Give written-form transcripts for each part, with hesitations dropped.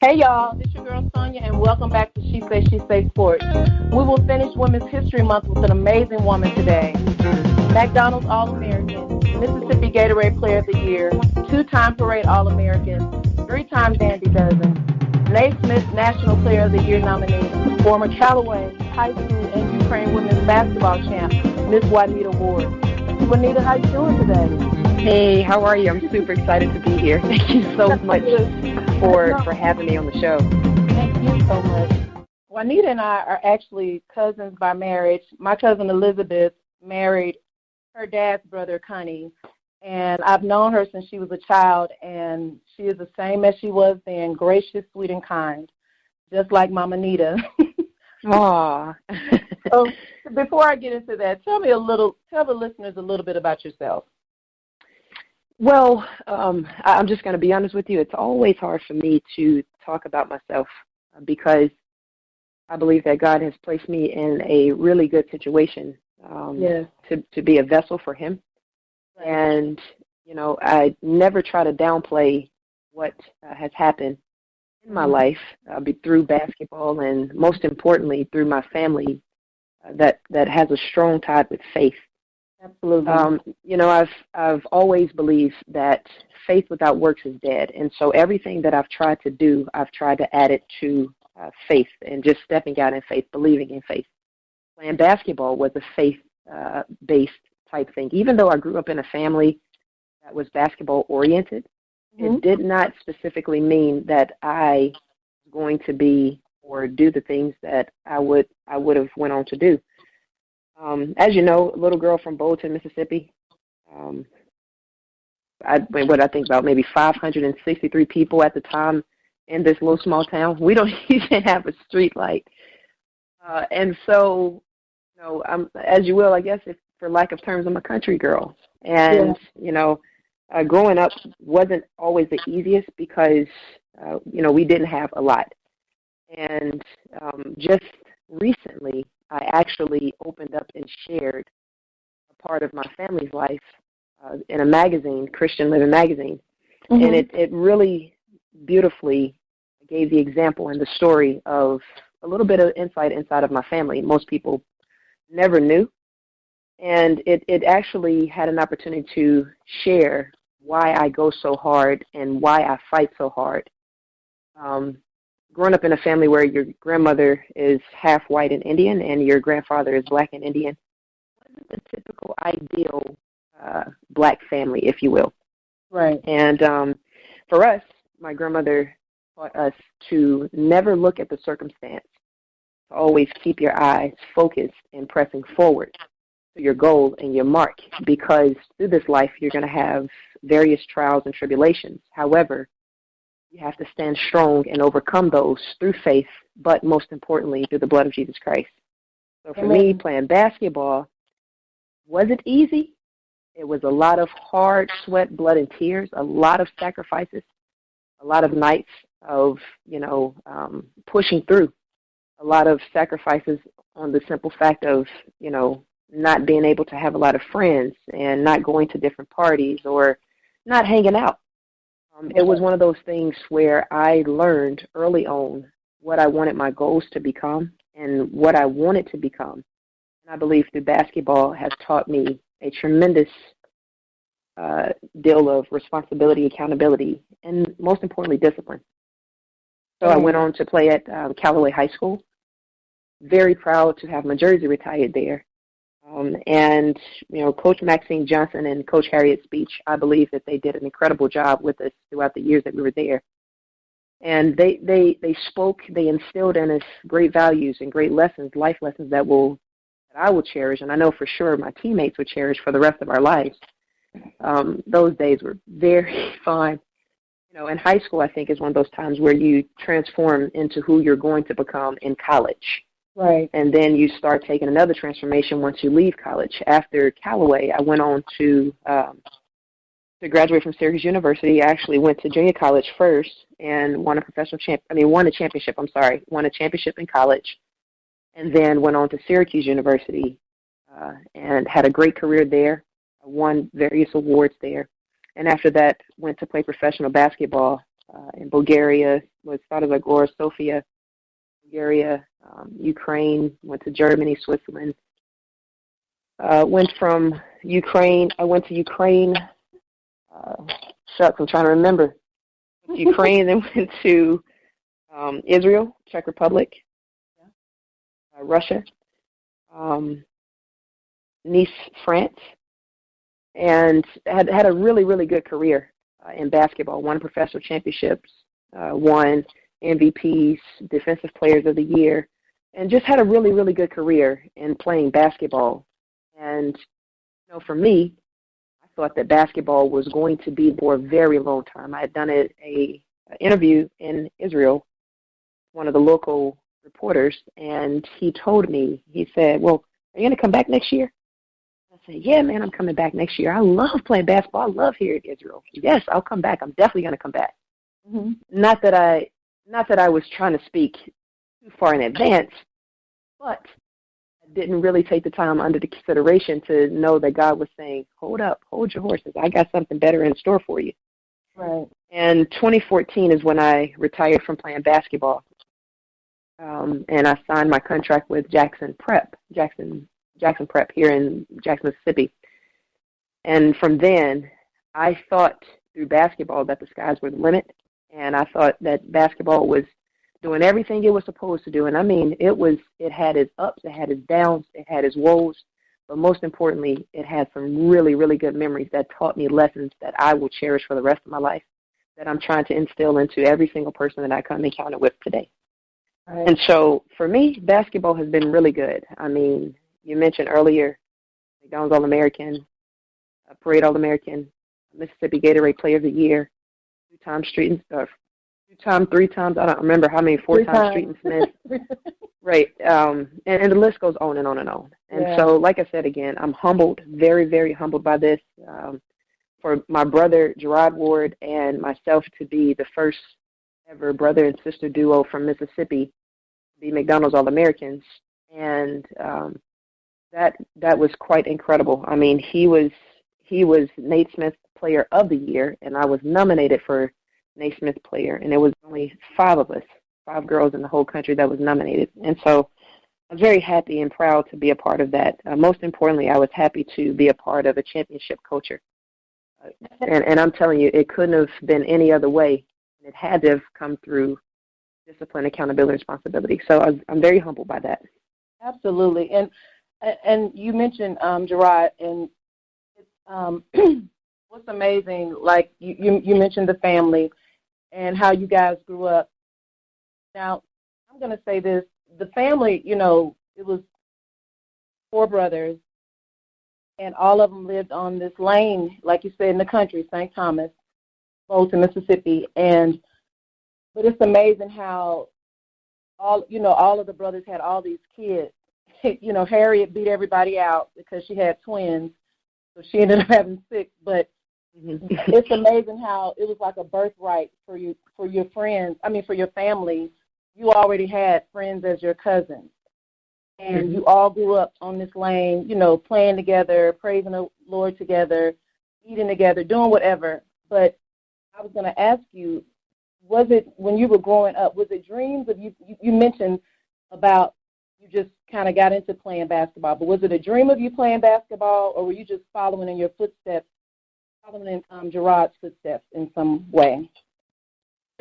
Hey y'all, this your girl Sonia and welcome back to She Say Sports. We will finish Women's History Month with an amazing woman today. McDonald's All-American, Mississippi Gatorade Player of the Year, two-time Parade All-American, three-time Dandy Dozen, Naismith National Player of the Year nominee, former Callaway High School and Ukraine Women's Basketball champ, Miss Juanita Ward. Juanita, how you doing today? Hey, how are you? I'm super excited to be here. Thank you so much for having me on the show. Thank you so much. Juanita and I are actually cousins by marriage. My cousin Elizabeth married her dad's brother, Connie, and I've known her since she was a child, and she is the same as she was then, gracious, sweet, and kind, just like Mama Nita. Aw. So before I get into that, tell the listeners a little bit about yourself. Well, I'm just going to be honest with you. It's always hard for me to talk about myself because I believe that God has placed me in a really good situation to be a vessel for Him. Right. And, I never try to downplay what has happened in my life through basketball and, most importantly, through my family that has a strong tie with faith. Absolutely. I've always believed that faith without works is dead. And so everything that I've tried to do, I've tried to add it to faith and just stepping out in faith, believing in faith. Playing basketball was a faith-based type thing. Even though I grew up in a family that was basketball-oriented, it did not specifically mean that I was going to be or do the things that I would have went on to do. As you know, a little girl from Bolton, Mississippi. I think about maybe 563 people at the time in this little small town. We don't even have a street light. And so, as you will, I guess, if for lack of terms, I'm a country girl. And, growing up wasn't always the easiest because, we didn't have a lot. And just recently, I actually opened up and shared a part of my family's life in a magazine, Christian Living magazine. And it really beautifully gave the example and the story of a little bit of insight inside of my family. Most people never knew. And it actually had an opportunity to share why I go so hard and why I fight so hard. Growing up in a family where your grandmother is half white and Indian and your grandfather is black and Indian wasn't the typical ideal black family, if you will. Right. And for us, my grandmother taught us to never look at the circumstance, to always keep your eyes focused and pressing forward to your goal and your mark, because through this life you're going to have various trials and tribulations. However, you have to stand strong and overcome those through faith, but most importantly, through the blood of Jesus Christ. So for me, playing basketball, was it easy? It was a lot of hard sweat, blood, and tears, a lot of sacrifices, a lot of nights of, pushing through, a lot of sacrifices on the simple fact of, not being able to have a lot of friends and not going to different parties or not hanging out. It was one of those things where I learned early on what I wanted my goals to become and what I wanted to become. And I believe through basketball has taught me a tremendous deal of responsibility, accountability, and most importantly, discipline. So I went on to play at Callaway High School. Very proud to have my jersey retired there. And, Coach Maxine Johnson and Coach Harriet Speech, I believe that they did an incredible job with us throughout the years that we were there. And they spoke, they instilled in us great values and great lessons, life lessons that I will cherish, and I know for sure my teammates would cherish for the rest of our lives. Those days were very fun. In high school, I think, is one of those times where you transform into who you're going to become in college. Right. And then you start taking another transformation once you leave college. After Callaway, I went on to graduate from Syracuse University. I actually went to junior college first and won a championship in college, and then went on to Syracuse University and had a great career there. I won various awards there. And after that, went to play professional basketball in Bulgaria, started at Agora, Sofia, Bulgaria, Ukraine, went to Germany, Switzerland. Went from Ukraine, I went to Ukraine, I'm trying to remember. Ukraine, then went to Israel, Czech Republic, Russia, Nice, France, and had a really, really good career in basketball. Won professional championships, won MVPs, Defensive Players of the Year, and just had a really, really good career in playing basketball. And, for me, I thought that basketball was going to be for a very long time. I had done an interview in Israel, one of the local reporters, and he told me, he said, well, are you going to come back next year? I said, yeah, man, I'm coming back next year. I love playing basketball. I love here in Israel. Yes, I'll come back. I'm definitely going to come back. Mm-hmm. Not that I was trying to speak too far in advance, but I didn't really take the time under the consideration to know that God was saying, hold up, hold your horses. I got something better in store for you. Right. And 2014 is when I retired from playing basketball. And I signed my contract with Jackson Prep here in Jackson, Mississippi. And from then, I thought through basketball that the skies were the limit, and I thought that basketball was doing everything it was supposed to do. And I mean, it had its ups, it had its downs, it had its woes, but most importantly, it had some really, really good memories that taught me lessons that I will cherish for the rest of my life, that I'm trying to instill into every single person that I come encounter with today. Right. And so for me, basketball has been really good. I mean, you mentioned earlier, McDonald's All-American, Parade All-American, Mississippi Gatorade Player of the Year, three times, I don't remember how many, four times Street and Smith. Right. And the list goes on and on and on. And so, like I said again, I'm humbled, very, very humbled by this. For my brother, Juanita Ward, and myself to be the first ever brother and sister duo from Mississippi to be McDonald's All-Americans. And that was quite incredible. I mean, he was Nate Smith Player of the Year, and I was nominated for Nate Smith Player, and there was only 5 of us, 5 girls in the whole country that was nominated. And so I was very happy and proud to be a part of that. Most importantly, I was happy to be a part of a championship culture. And I'm telling you, it couldn't have been any other way. It had to have come through discipline, accountability, and responsibility. So I'm very humbled by that. Absolutely. And you mentioned Gerard, and what's amazing, like you mentioned the family and how you guys grew up. Now, I'm going to say this. The family, it was 4 brothers, and all of them lived on this lane, like you said, in the country, St. Thomas, Bolton, Mississippi. But it's amazing how all of the brothers had all these kids. Harriet beat everybody out because she had twins, so she ended up having 6. But it's amazing how it was like a birthright for your friends. I mean, for your family. You already had friends as your cousins, and you all grew up on this lane, playing together, praising the Lord together, eating together, doing whatever. But I was going to ask you, was it, when you were growing up, was it dreams of you mentioned about you just kind of got into playing basketball, but was it a dream of you playing basketball, or were you just following in your footsteps, following in Gerard's footsteps in some way?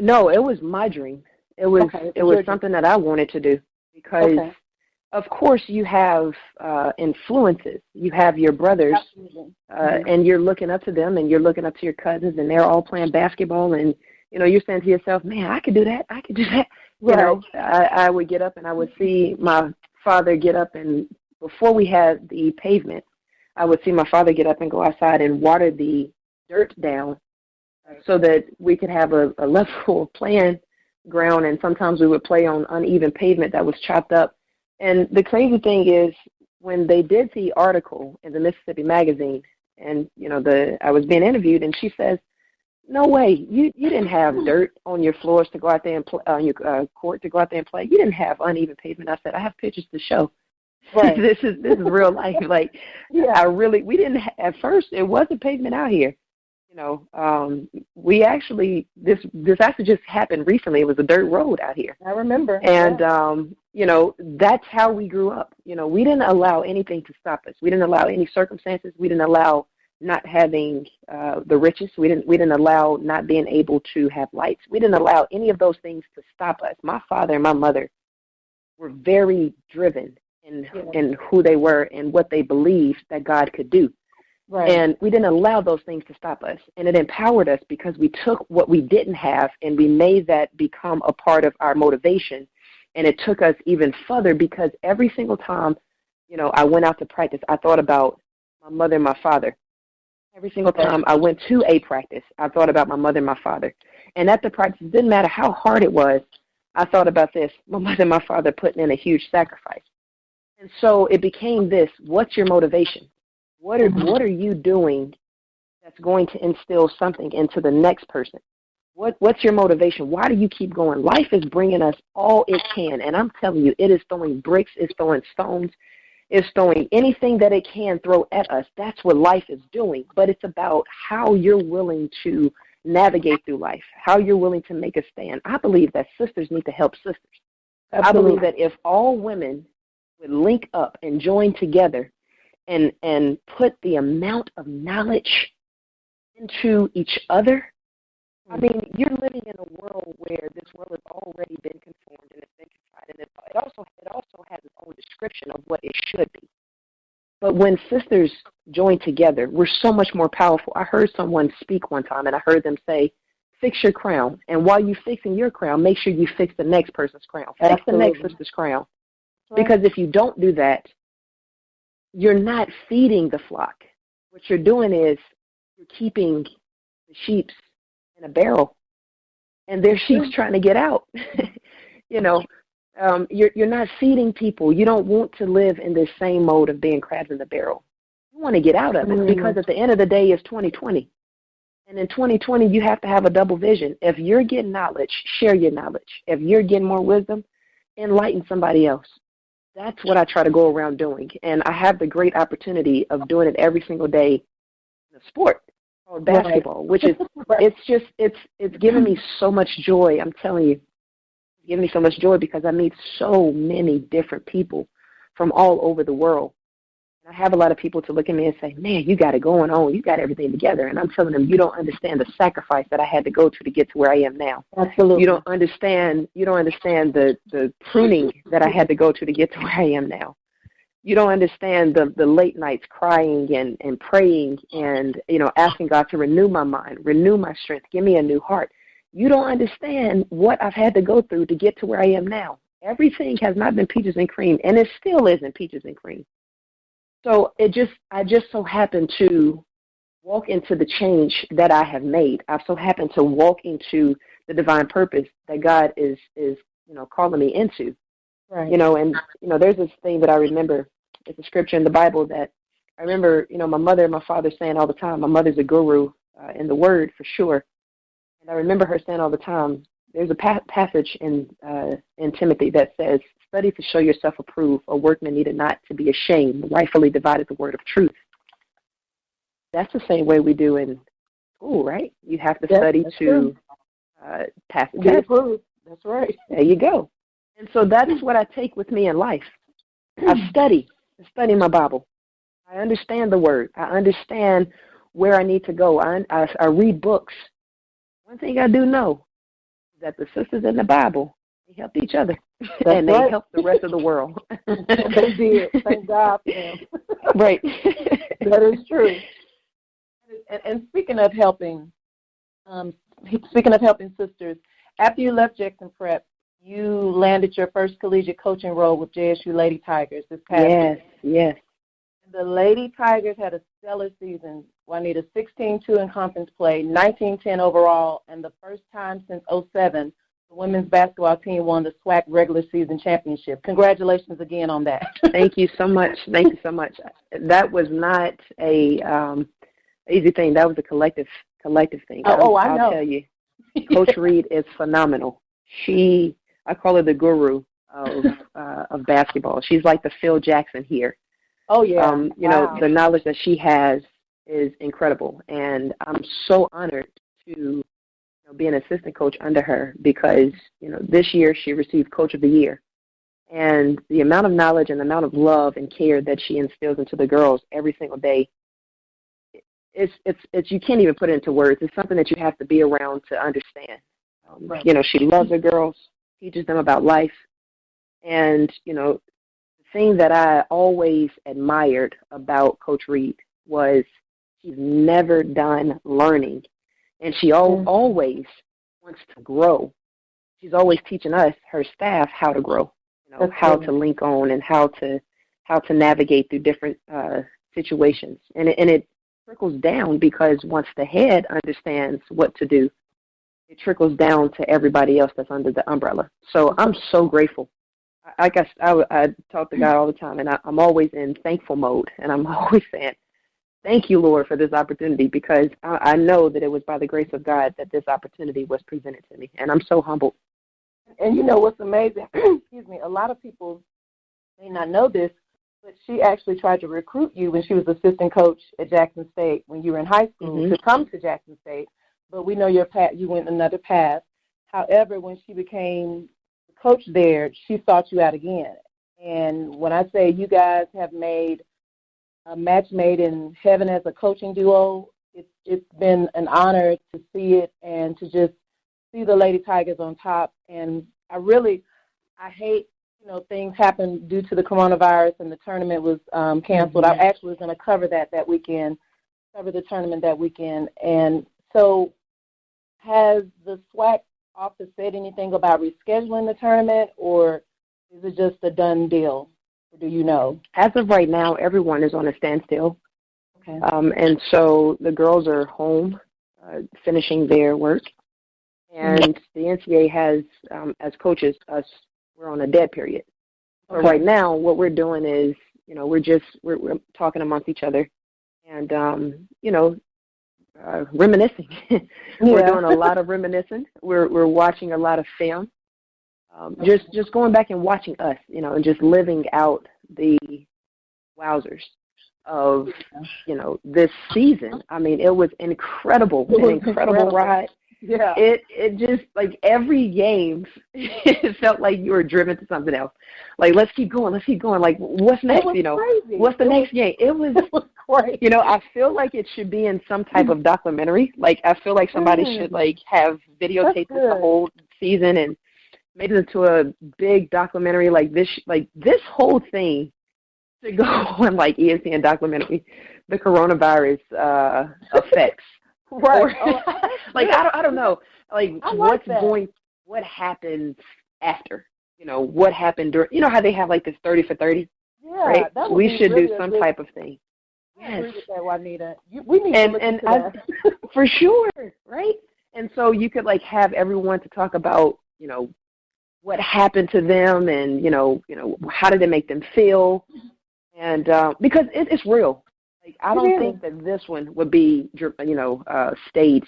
No, it was my dream. It was something that I wanted to do because, of course, you have influences. You have your brothers, and you're looking up to them, and you're looking up to your cousins, and they're all playing basketball, and, you're saying to yourself, man, I could do that. I could do that. Right. I would get up, and I would see my father get up, and before we had the pavement, I would see my father get up and go outside and water the dirt down so that we could have a level playing ground, and sometimes we would play on uneven pavement that was chopped up. And the crazy thing is, when they did the article in the Mississippi Magazine, and I was being interviewed, and she says, "No way, you didn't have dirt on your floors to go out there and play, on your court to go out there and play. You didn't have uneven pavement." I said, "I have pictures to show. Right. This is real life. Like, we didn't at first. It wasn't pavement out here. We actually, this actually just happened recently. It was a dirt road out here. I remember. And, that's how we grew up. We didn't allow anything to stop us. We didn't allow any circumstances. We didn't allow not having the riches. We didn't allow not being able to have lights. We didn't allow any of those things to stop us. My father and my mother were very driven in who they were and what they believed that God could do. Right. And we didn't allow those things to stop us. And it empowered us because we took what we didn't have and we made that become a part of our motivation. And it took us even further because every single time, I went out to practice, I thought about my mother and my father. Every single time I went to a practice, I thought about my mother and my father. And at the practice, it didn't matter how hard it was, I thought about this, my mother and my father putting in a huge sacrifice. And so it became this, what's your motivation? What are you doing that's going to instill something into the next person? What's your motivation? Why do you keep going? Life is bringing us all it can, and I'm telling you, it is throwing bricks, it's throwing stones, it's throwing anything that it can throw at us. That's what life is doing, but it's about how you're willing to navigate through life, how you're willing to make a stand. I believe that sisters need to help sisters. Absolutely. I believe that if all women would link up and join together and put the amount of knowledge into each other, I mean, you're living in a world where this world has already been conformed and it's been confined, and it also has its own description of what it should be. But when sisters join together, we're so much more powerful. I heard someone speak one time, and I heard them say, fix your crown. And while you're fixing your crown, make sure you fix the next person's crown. Fix the next sister's crown. Right. Because if you don't do that, you're not feeding the flock. What you're doing is you're keeping the sheep in a barrel, and their sheep's trying to get out. You're not feeding people. You don't want to live in this same mode of being crabs in the barrel. You want to get out of it because at the end of the day, it's 2020. And in 2020, you have to have a double vision. If you're getting knowledge, share your knowledge. If you're getting more wisdom, enlighten somebody else. That's what I try to go around doing. And I have the great opportunity of doing it every single day in a sport called basketball, which is, it's given me so much joy. I'm telling you, it's given me so much joy because I meet so many different people from all over the world. And I have a lot of people to look at me and say, man, you got it going on. You got everything together. And I'm telling them, you don't understand the sacrifice that I had to go to get to where I am now. Absolutely. You don't understand the pruning that I had to go to get to where I am now. You don't understand the late nights crying and praying and, asking God to renew my mind, renew my strength, give me a new heart. You don't understand what I've had to go through to get to where I am now. Everything has not been peaches and cream, and it still isn't peaches and cream. So I just so happened to walk into the change that I have made. I've so happened to walk into the divine purpose that God is calling me into. Right. There's this thing that I remember. It's a scripture in the Bible that I remember, my mother and my father saying all the time. My mother's a guru in the Word for sure. And I remember her saying all the time, there's a passage in Timothy that says, study to show yourself approved, a workman needed not to be ashamed, rightfully divided the word of truth. That's the same way we do in school, right? You have to study to pass the test. That's right. There you go. And so that is what I take with me in life. I study my Bible. I understand the Word. I understand where I need to go. I read books. One thing I do know is that the sisters in the Bible, they help each other. And they help the rest of the world. They did. Thank God for them. Right. That is true. And speaking of helping sisters, after you left Jackson Prep, you landed your first collegiate coaching role with JSU Lady Tigers this past year. Yes. The Lady Tigers had a stellar season. Juanita, 16-2 in conference play, 19-10 overall, and the first time since 2007, the women's basketball team won the SWAC regular season championship. Congratulations again on that. Thank you so much. That was not a easy thing. That was a collective thing. I know. I'll tell you, Coach Reed is phenomenal. I call her the guru of basketball. She's like the Phil Jackson here. Oh, yeah. The knowledge that she has is incredible, and I'm so honored to be an assistant coach under her because, this year she received Coach of the Year. And the amount of knowledge and the amount of love and care that she instills into the girls every single day, it's you can't even put it into words. It's something that you have to be around to understand. Right. She loves her girls, teaches them about life. And, the thing that I always admired about Coach Reed was she's never done learning. And she always wants to grow. She's always teaching us, her staff, how to grow, how to link on and how to navigate through different situations. And it trickles down because once the head understands what to do, it trickles down to everybody else that's under the umbrella. So I'm so grateful. I guess I talk to God all the time, and I'm always in thankful mode, and I'm always saying, thank you, Lord, for this opportunity, because I know that it was by the grace of God that this opportunity was presented to me, and I'm so humbled. And what's amazing, excuse me, a lot of people may not know this, but she actually tried to recruit you when she was assistant coach at Jackson State when you were in high school to come to Jackson State, but we know your path, you went another path. However, when she became coach there, she sought you out again. And when I say you guys have made a match made in heaven as a coaching duo, it's been an honor to see it and to just see the Lady Tigers on top. And I hate, things happen due to the coronavirus and the tournament was canceled. I actually was going to cover that weekend, cover the tournament that weekend. And so has the SWAC office said anything about rescheduling the tournament, or is it just a done deal? Or do you know? As of right now, everyone is on a standstill. Okay. And so the girls are home finishing their work. And the NCAA has, as coaches, we're on a dead period. So right now, what we're doing is, we're talking amongst each other and, reminiscing. We're doing a lot of reminiscing. We're watching a lot of film. Just going back and watching us, and just living out the wowzers of, this season. I mean, it was incredible, an incredible ride. Yeah. It just, like, every game, it felt like you were driven to something else. Like, let's keep going. Like, what's next, crazy. What's the next game? It was great. I feel like it should be in some type of documentary. Like, I feel like somebody should, like, have videotaped this the whole season and made it into a big documentary like this. Like, this whole thing should go on, like, ESPN documentary, the coronavirus effects. Right. Like, I don't know. Like, what happens after? What happened during, how they have, like, this 30 for 30? Yeah. Right? We should do some type of thing. I agree with that, Juanita. We need to look into that. For sure, right? And so you could, like, have everyone to talk about, what happened to them and, how did it make them feel? And because it's real. Like, I don't think that this one would be, stage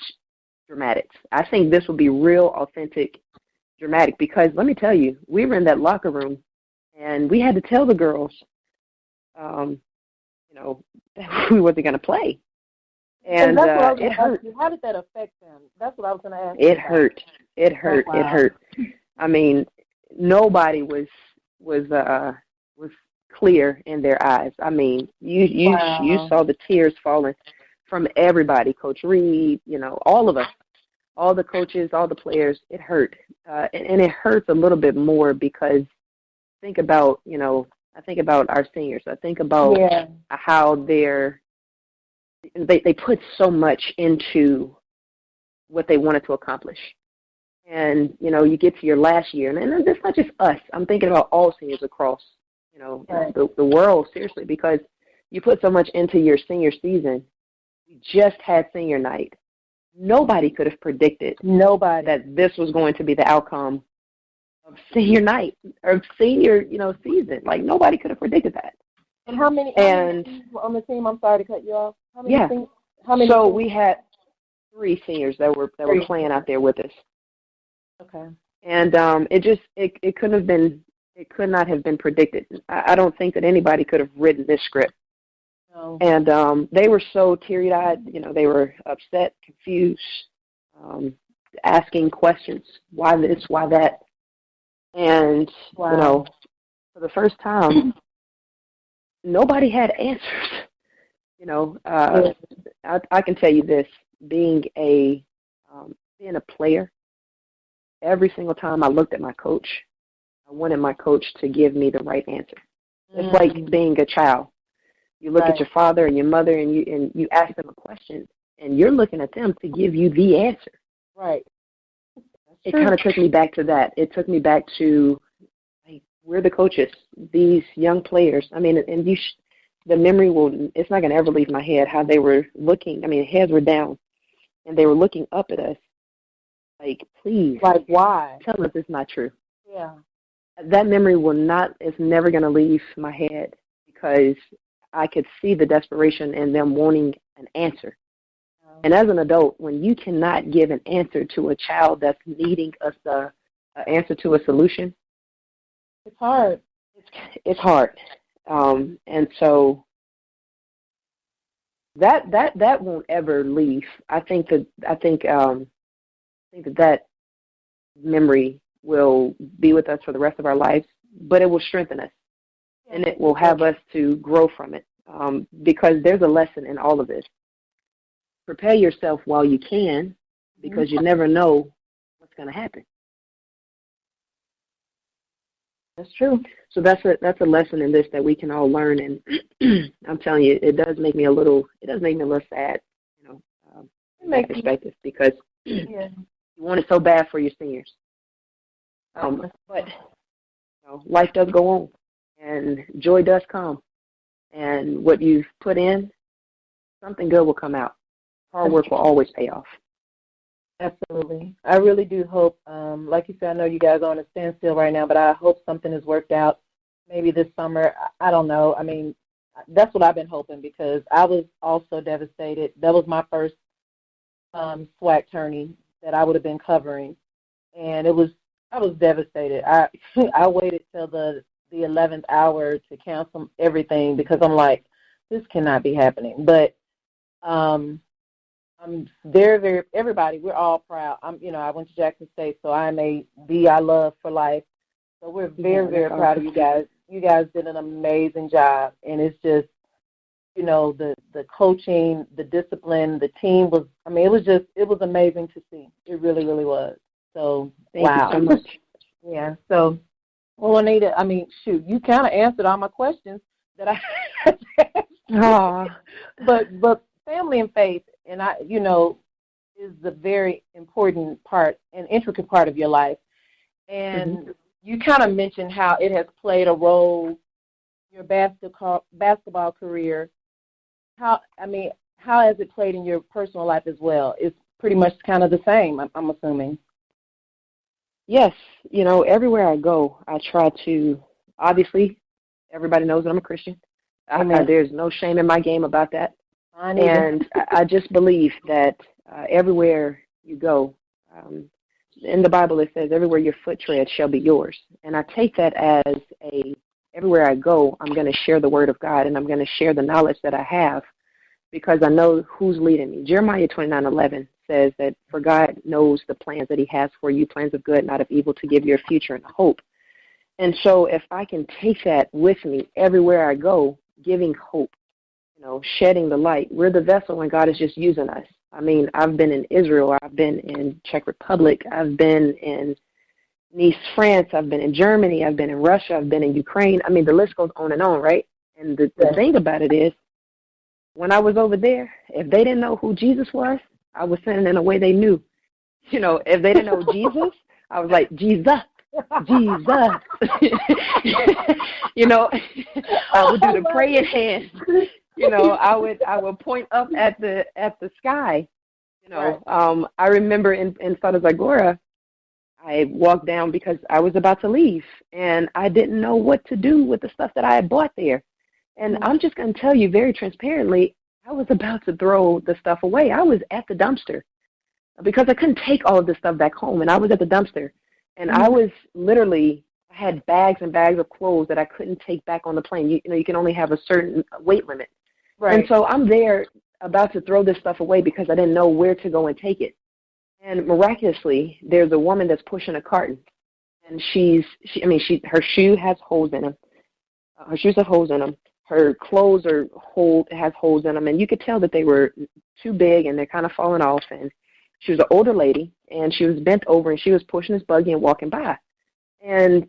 dramatics. I think this would be real, authentic, dramatic. Because let me tell you, we were in that locker room, and we had to tell the girls, that we wasn't going to play. And it hurt. How did that affect them? That's what I was going to ask. It hurt. It hurt. Oh, wow. It hurt. I mean, nobody was clear in their eyes. I mean, you saw the tears falling from everybody. Coach Reed, all of us, all the coaches, all the players. It hurt, and it hurts a little bit more because I think about our seniors. I think about how they put so much into what they wanted to accomplish. And, you get to your last year, and it's not just us. I'm thinking about all seniors across, the world, seriously, because you put so much into your senior season. We just had senior night. Nobody could have predicted that this was going to be the outcome of senior night or senior, season. Like, nobody could have predicted that. And how many were on the team? I'm sorry to cut you off. How many so we had 3 seniors that were playing out there with us. Okay. And it could not have been predicted. I don't think that anybody could have written this script Oh. And they were so teary-eyed. They were upset, confused, asking questions. Why this? Why that? And, Wow. for the first time, nobody had answers. I can tell you this, being a player, every single time I looked at my coach, I wanted my coach to give me the right answer. It's like being a child. You look at your father and your mother, and you ask them a question, and you're looking at them to give you the answer. Right. It kind of took me back to that. It took me back to, like, we're the coaches, these young players. I mean, and the memory it's not going to ever leave my head how they were looking. I mean, heads were down, and they were looking up at us like, please. Like, why? Tell us it's not true. Yeah. That memory it's never going to leave my head, because I could see the desperation in them wanting an answer. And as an adult, when you cannot give an answer to a child that's needing an answer to a solution, it's hard. It's hard. And so that won't ever leave. I think that memory will be with us for the rest of our lives, but it will strengthen us, and it will have us to grow from it, because there's a lesson in all of this. Prepare yourself while you can, because you never know what's going to happen. That's true. So that's a lesson in this that we can all learn, and I'm telling you, it does make me a little sad, in that perspective, because you want it so bad for your seniors. But life does go on, and joy does come, and what you've put in, something good will come out. Hard work will always pay off. Absolutely. I really do hope, like you said, I know you guys are on a standstill right now, but I hope something has worked out maybe this summer. I don't know. I mean, that's what I've been hoping, because I was also devastated. That was my first SWAC tourney that I would have been covering, and I was devastated. I waited till the 11th hour to cancel everything, because I'm like, this cannot be happening. But I'm very, very, everybody, we're all proud. I went to Jackson State, so I'm a I love for life. So we're very, very proud of you guys. You guys did an amazing job, and it's just, the coaching, the discipline, the team was, it was amazing to see. It really, really was. So, Thank you so much. Yeah. So, well, Juanita, you kind of answered all my questions that I asked. But family and faith, and is the very important part and intricate part of your life. And you kind of mentioned how it has played a role in your basketball career. How has it played in your personal life as well? It's pretty much kind of the same, I'm assuming. Yes. Everywhere I go, I try to, obviously, everybody knows that I'm a Christian. There's no shame in my game about that. And I just believe that everywhere you go, in the Bible it says, everywhere your foot treads shall be yours. And I take that as everywhere I go, I'm going to share the word of God, and I'm going to share the knowledge that I have, because I know who's leading me. Jeremiah 29:11 says that, for God knows the plans that he has for you, plans of good, not of evil, to give you a future and a hope. And so if I can take that with me everywhere I go, giving hope, shedding the light, we're the vessel and God is just using us. I've been in Israel, I've been in Czech Republic, I've been in Nice, France, I've been in Germany, I've been in Russia, I've been in Ukraine. The list goes on and on, right? And the thing about it is, when I was over there, if they didn't know who Jesus was, I was singing in a way they knew. If they didn't know Jesus, I was like, Jesus. Jesus. I would do the praying hands. I would point up at the sky. I remember in Southern Zagora, I walked down because I was about to leave, and I didn't know what to do with the stuff that I had bought there. And I'm just going to tell you very transparently, I was about to throw the stuff away. I was at the dumpster because I couldn't take all of this stuff back home, and I was at the dumpster. And I was literally, I had bags and bags of clothes that I couldn't take back on the plane. You can only have a certain weight limit. Right. And so I'm there about to throw this stuff away because I didn't know where to go and take it. And miraculously, there's a woman that's pushing a carton, and her shoe has holes in them. Her shoes have holes in them. Her clothes has holes in them, and you could tell that they were too big and they're kind of falling off. And she was an older lady, and she was bent over, and she was pushing this buggy and walking by. And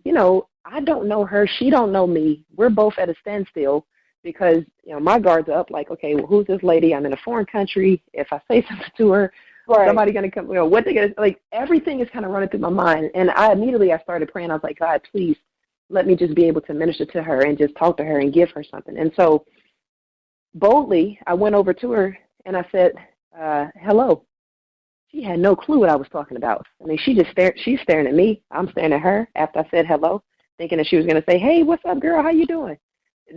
I don't know her. She don't know me. We're both at a standstill because my guards are up. Like, okay, well, who's this lady? I'm in a foreign country. If I say something to her, somebody gonna come. What they gonna like? Everything is kind of running through my mind, and I started praying. I was like, God, please let me just be able to minister to her and just talk to her and give her something. And so boldly, I went over to her and I said, hello. She had no clue what I was talking about. I mean, she's staring at me. I'm staring at her after I said hello, thinking that she was going to say, hey, what's up, girl? How you doing?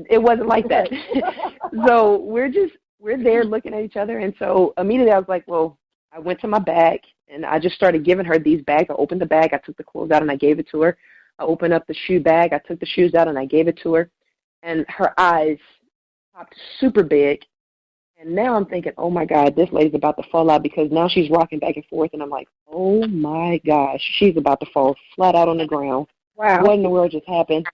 It wasn't like that. So we're there looking at each other. And so immediately I was like, well, I went to my bag and I just started giving her these bags. I opened the bag. I took the clothes out and I gave it to her. I opened up the shoe bag. I took the shoes out and I gave it to her. And her eyes popped super big. And now I'm thinking, oh, my God, this lady's about to fall out because now she's rocking back and forth. And I'm like, oh, my gosh, she's about to fall flat out on the ground. Wow. What in the world just happened?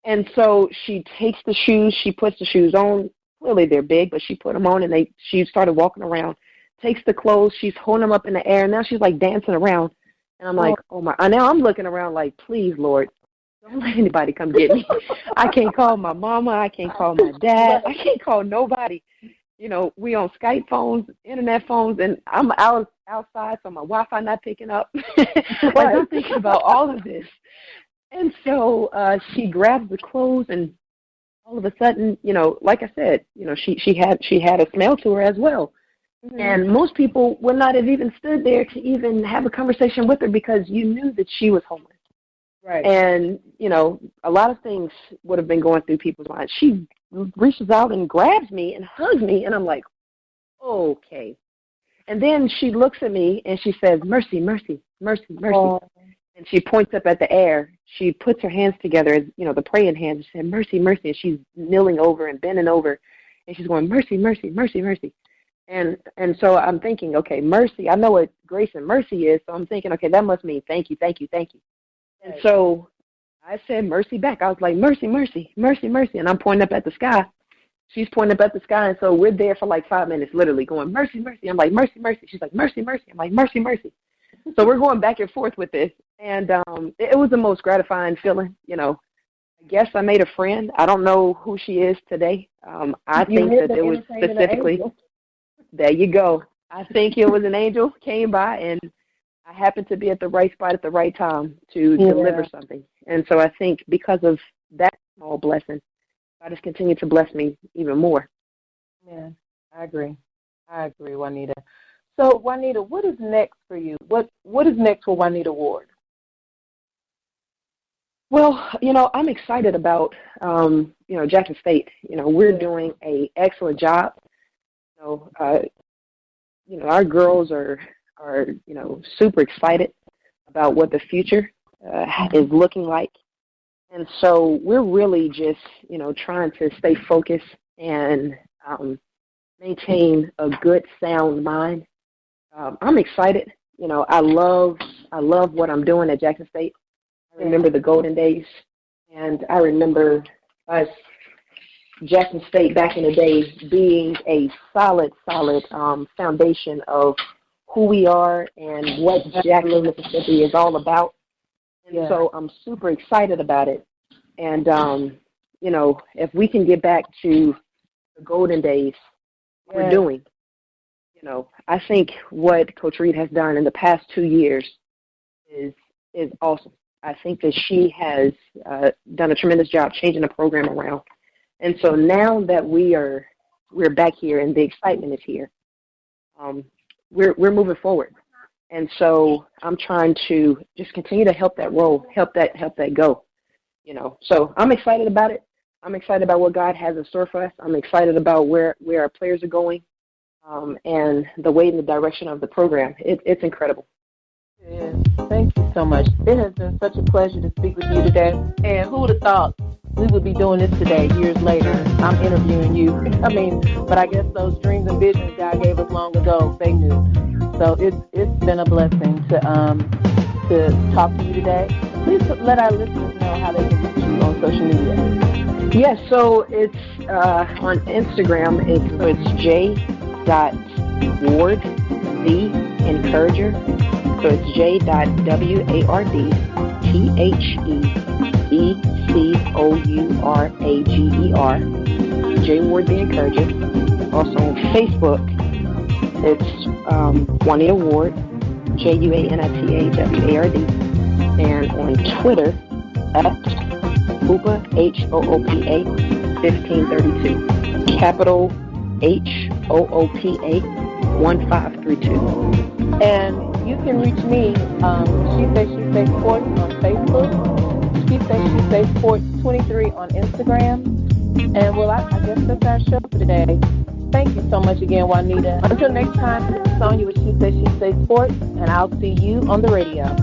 And so she takes the shoes. She puts the shoes on. Clearly they're big, but she put them on, and she started walking around, takes the clothes. She's holding them up in the air. And now she's, like, dancing around. And I'm like, oh, my. Now I'm looking around like, please, Lord, don't let anybody come get me. I can't call my mama. I can't call my dad. I can't call nobody. We on Skype phones, internet phones, and I'm outside, so my Wi-Fi not picking up. I'm thinking about all of this. And so she grabs the clothes, and all of a sudden, like I said, she had a smell to her as well. Mm-hmm. And most people would not have even stood there to even have a conversation with her because you knew that she was homeless. Right. And, a lot of things would have been going through people's minds. She reaches out and grabs me and hugs me, and I'm like, okay. And then she looks at me, and she says, mercy, mercy, mercy, mercy. Oh. And she points up at the air. She puts her hands together as, the praying hands. She said, mercy, mercy. And she's kneeling over and bending over, and she's going, mercy, mercy, mercy, mercy. And so I'm thinking, okay, mercy. I know what grace and mercy is, so I'm thinking, okay, that must mean thank you, thank you, thank you. And so I said mercy back. I was like, mercy, mercy, mercy, mercy. And I'm pointing up at the sky. She's pointing up at the sky. And so we're there for like 5 minutes, literally going, mercy, mercy. I'm like, mercy, mercy. She's like, mercy, mercy. I'm like, mercy, mercy. So we're going back and forth with this. And it was the most gratifying feeling. I guess I made a friend. I don't know who she is today. I think that it was specifically, there you go. I think it was an angel came by, and I happened to be at the right spot at the right time to deliver something. And so I think because of that small blessing, God has continued to bless me even more. Yeah, I agree, Juanita. So, Juanita, what is next for you? What is next for Juanita Ward? Well, I'm excited about, Jackson State. We're doing an excellent job. Our girls are super excited about what the future is looking like. And so we're really just, trying to stay focused and maintain a good, sound mind. I'm excited. I love what I'm doing at Jackson State. I remember the golden days, and I remember us, Jackson State back in the day, being a solid foundation of who we are and what Jackson, Mississippi is all about. And so I'm super excited about it. And, if we can get back to the golden days, we're doing. I think what Coach Reed has done in the past 2 years is awesome. I think that she has done a tremendous job changing the program around. And so now that we're back here and the excitement is here, we're moving forward. And so I'm trying to just continue to help that roll, help that go. So I'm excited about it. I'm excited about what God has in store for us. I'm excited about where our players are going, and the way and the direction of the program. It's incredible. It is. Thank you so much. It has been such a pleasure to speak with you today. And who would have thought we would be doing this today years later. I'm interviewing you. But I guess those dreams and visions God gave us long ago, they knew. So it's been a blessing to talk to you today. Please let our listeners know how they can reach you on social media. Yes, so it's on Instagram. It's j.ward, the encourager. So it's j.wardtheecourager, J Ward the Encourager. Also on Facebook, it's Juanita Ward, JUANITA WARD, and on Twitter at Hoopa, HOOPA 1532, capital HOOPA 1532. And you can reach me, She Say Sports on Facebook, She Say Sports 23 on Instagram. And well, I guess that's our show for today. Thank you so much again, Juanita. Until next time, this is Sonya with She Say Sports, and I'll see you on the radio.